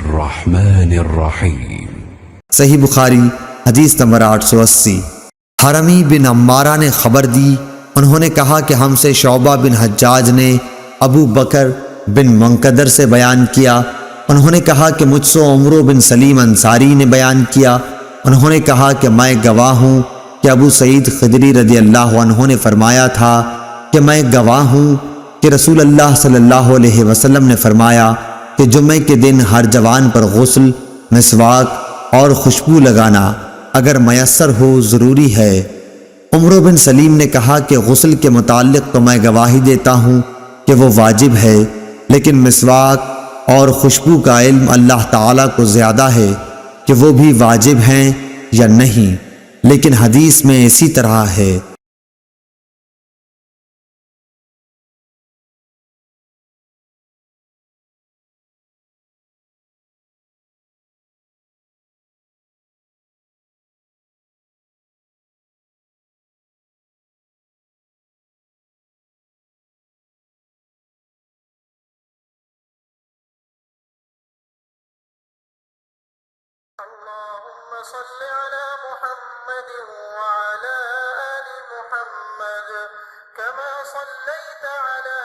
बिस्मिल्लाहिर्रहमानिर्रहीम। सही बुखारी हदीस नंबर 880। हरमी बिन अम्मारा ने खबर दी, उन्होंने कहा कि हमसे शौबा बिन हज्जाज ने अबू बकर बिन मुंकदर से बयान किया। उन्होंने कहा कि मुझसे उमरो बिन सलीम अंसारी ने बयान किया। उन्होंने कहा कि मैं गवाह हूँ कि अबू सईद खदरी रदी अल्लाह अन्हु ने फरमाया था कि मैं गवाह हूँ कि रसूल अल्लाह सल्लल्लाहु अलैहि वसल्लम ने फरमाया कि जुम्मे के दिन हर जवान पर गुस्ल, मिसवाक और खुशबू लगाना अगर मयस्सर हो ज़रूरी है। उमरो बिन सलीम ने कहा कि गुस्ल के मुताल्लिक़ तो मैं गवाही देता हूँ कि वो वाजिब है, लेकिन मिसवाक और खुशबू का इल्म अल्लाह ताला को ज़्यादा है कि वो भी वाजिब हैं या नहीं, लेकिन हदीस में इसी तरह है। अल्लाहुम्मा सल्लि अला मुहम्मद व अला आलि मुहम्मद कमा सल्लैता अला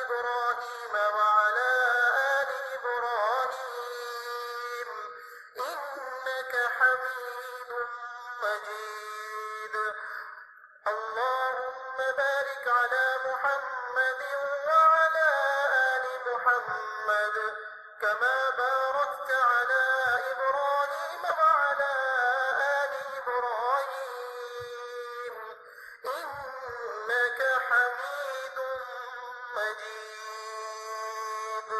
इब्राहीम व अला आलि इब्राहीम इन्नका हमीदुम मजीद। अल्लाहुम्मा बारिक अला मुहम्मद व अला आलि मुहम्मद कमा बारकता अला इब्राहीम व अला आलि इब्राहीम इन्नका हमीदुम मजीद।